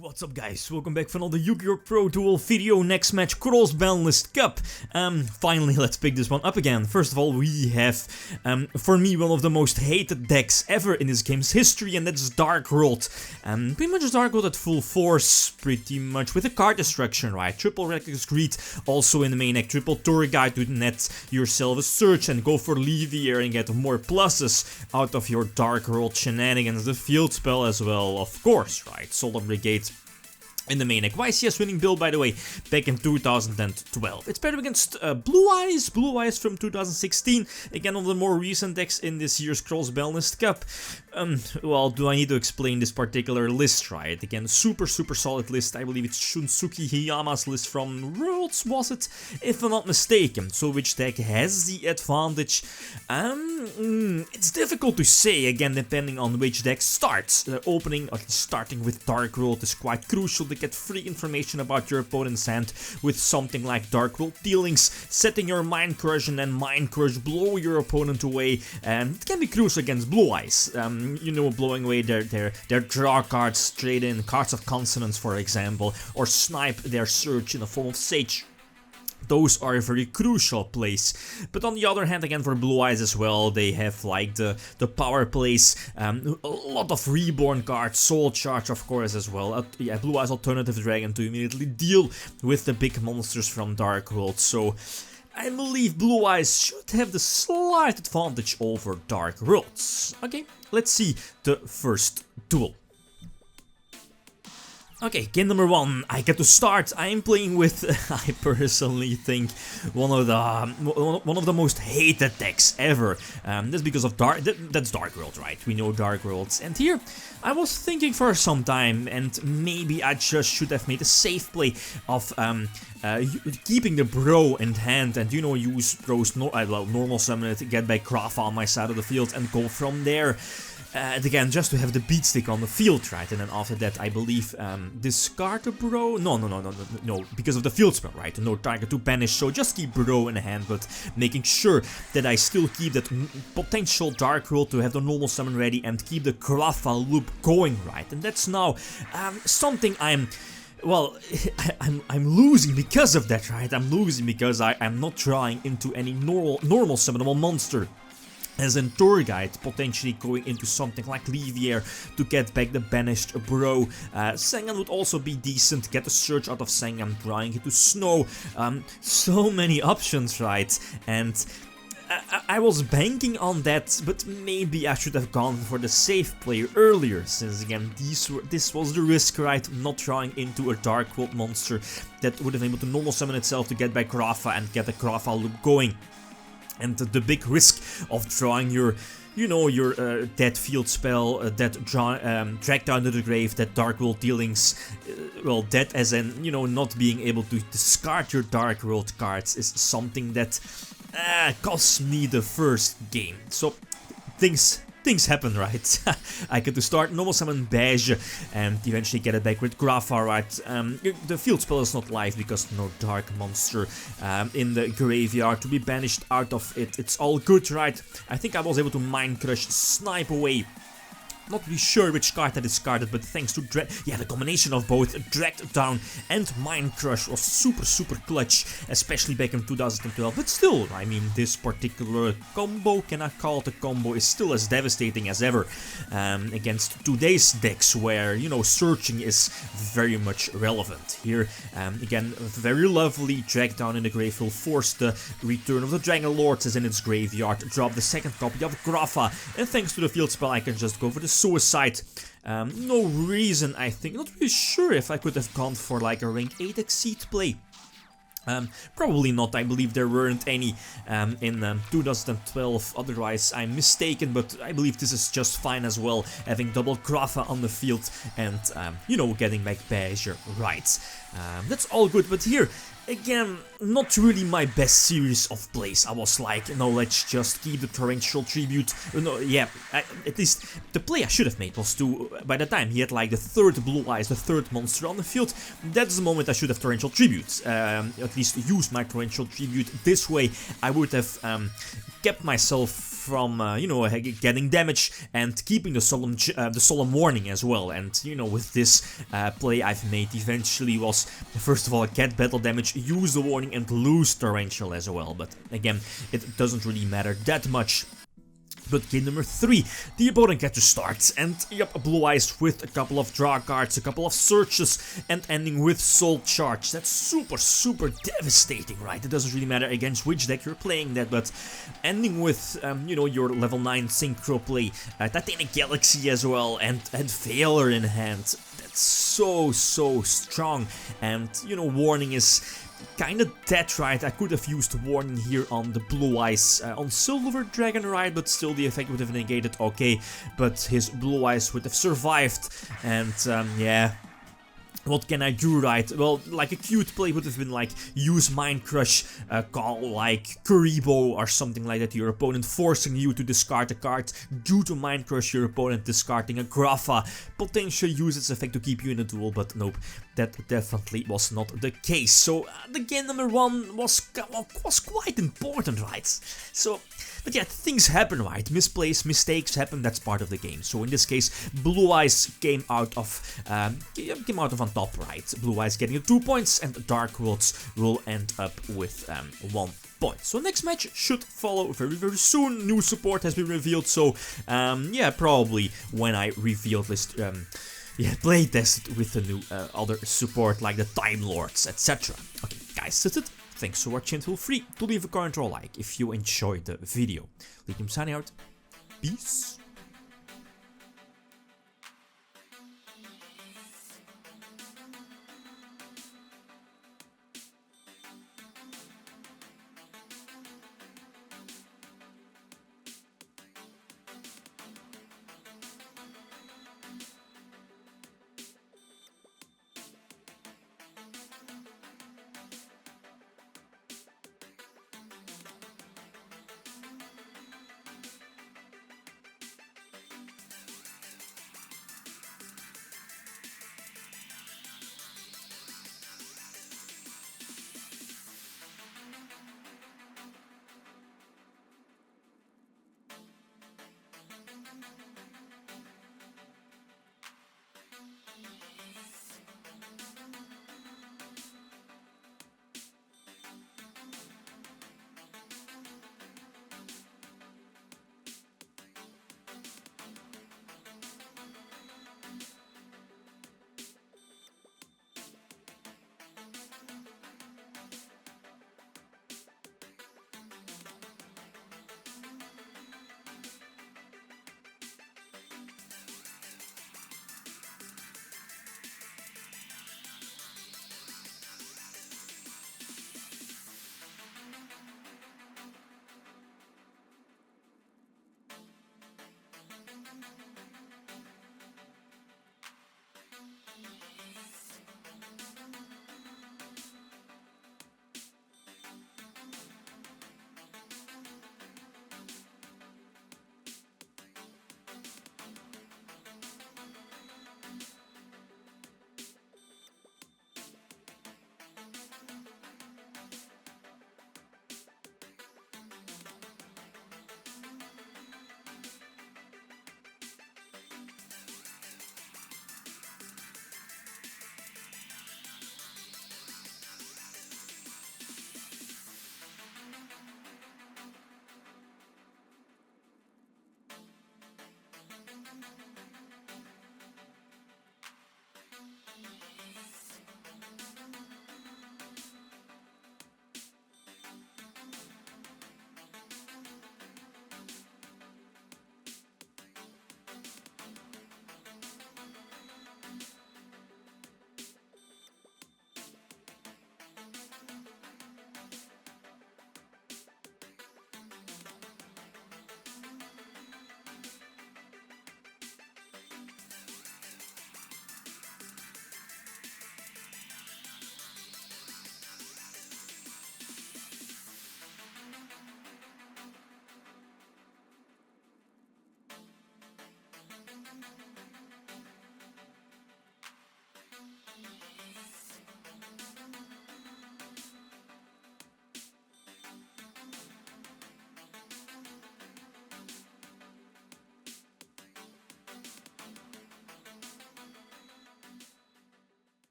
What's up guys, welcome back for another YgoPro duel video. Next match, Cross-Banlist Cup. Finally let's pick this one up again. First of all we have, for me, one of the most hated decks ever in this game's history, and that's Dark World. Pretty much Dark World at full force, pretty much, with a card destruction, right? Triple Reckless Greed, also in the main deck, triple Tour Guide to net yourself a search and go for Lithium and get more pluses out of your Dark World shenanigans. The field spell as well, of course, right? Solar Brigade in the main deck. YCS winning build, by the way, back in 2012. It's paired against Blue Eyes from 2016. Again, one of the more recent decks in this year's Cross-Banlist Cup. Well, do I need to explain this particular list, right? Again, super solid list. I believe it's Shunsuke Hiyama's list from Worlds, was it? If I'm not mistaken. So which deck has the advantage? It's difficult to say, again, depending on which deck starts. Opening, or starting with Dark World is quite crucial to get free information about your opponent's hand with something like Dark World Dealings, setting your Mind Crush and then Mind Crush blow your opponent away. It can be crucial against Blue Eyes. You know, blowing away their draw cards straight in, cards of consonance for example, or snipe their search in the form of Sage. Those are very crucial plays. But on the other hand, again, for Blue Eyes as well, they have like the power plays, a lot of reborn cards, Soul Charge of course as well. Yeah, Blue Eyes Alternative Dragon to immediately deal with the big monsters from Dark World. So I believe Blue Eyes should have the slight advantage over Dark Worlds. Okay, let's see the first duel. Okay, game number one, I get to start. I am playing with, I personally think, one of the most hated decks ever. That's because of that's Dark World, right? We know Dark Worlds. And here, I was thinking for some time, and maybe I just should have made a safe play of keeping the bro in hand, and you know, use bro's normal summon it, get back Krafa on my side of the field, and go from there. And again, just to have the beat stick on the field, right? And then after that, I believe, discard the bro? No, because of the field spell, right? No target to banish, so just keep bro in hand, but making sure that I still keep that potential Dark World to have the normal summon ready and keep the Krafa loop going, right? And that's now something well, I'm losing because of that, right? I'm losing because I'm not drawing into any normal summonable monster. As in Tour Guide, potentially going into something like Levier to get back the banished bro. Sengan would also be decent, get a search out of Sengan, drawing into Snow. So many options, right? And I was banking on that, but maybe I should have gone for the safe play earlier, since again this was the risk, right? Not drawing into a Dark World monster that would have been able to normal summon itself to get back Krafa and get the Krafa loop going. And the big risk of drawing your, you know, your dead field spell, drag down to the grave, that Dark World Dealings, well, dead as in, you know, not being able to discard your Dark World cards is something that cost me the first game. So things happen, right? I get to start normal summon Beige and eventually get it back with Grafa, right? The field spell is not live because no dark monster in the graveyard to be banished out of it. It's all good, right? I think I was able to Mind Crush, snipe away. Not really sure which card I discarded, but thanks to the combination of both Dragged Down and Mind Crush was super clutch, especially back in 2012. But still, I mean, this particular combo, can I call it a combo, is still as devastating as ever against today's decks, where, you know, searching is very much relevant. Here, again, very lovely Drag Down in the grave will force the return of the Dragon Lords as in its graveyard, drop the second copy of Grafa, and thanks to the field spell I can just go for the Suicide. No reason, I think, not really sure if I could have gone for like a rank 8 Exceed play. Probably not, I believe there weren't any in 2012, otherwise I'm mistaken, but I believe this is just fine as well, having double Krafa on the field and, you know, getting back Beige right. That's all good, but here, again, not really my best series of plays. I was like, no, let's just keep the Torrential Tribute. No, yeah, at least the play I should have made was to, by the time he had like the third Blue Eyes, the third monster on the field, that's the moment I should have Torrential Tribute. At least use my Torrential Tribute. This way I would have kept myself from, you know, getting damage and keeping the solemn warning as well. And, you know, with this play I've made eventually was, first of all, get battle damage, use the warning and lose torrential as well. But again, it doesn't really matter that much. But game number 3, the opponent gets to start, and yep, Blue Eyes with a couple of draw cards, a couple of searches, and ending with Soul Charge. That's super devastating, right? It doesn't really matter against which deck you're playing that, but ending with, you know, your level 9 Synchro play, Titanic Galaxy as well, and Failure in hand. That's so strong, and, you know, Warning is kinda dead, right? I could have used Warning here on the Blue Eyes on Silver Dragon, right? But still the effect would have negated, okay. But his Blue Eyes would have survived, and yeah. What can I do, right? Well, like a cute play would have been like, use Mind Crush, call like Kuribo or something like that to your opponent, forcing you to discard a card. Due to Mind Crush, your opponent discarding a Grapha, potentially use its effect to keep you in a duel, but nope, that definitely was not the case. So the game number 1 was quite important, right? So, but yeah, things happen, right? Misplays, mistakes happen, that's part of the game. So in this case, Blue Eyes came out of on top, right? Blue Eyes getting 2 points, and Dark Worlds will end up with 1 point. So next match should follow very soon. New support has been revealed, so yeah, probably when I reveal this, yeah, play test with the new other support like the Time Lords, etc. Okay, guys, that's it. Thanks for watching, and feel free to leave a comment or a like if you enjoyed the video. Lithium signing out. Peace.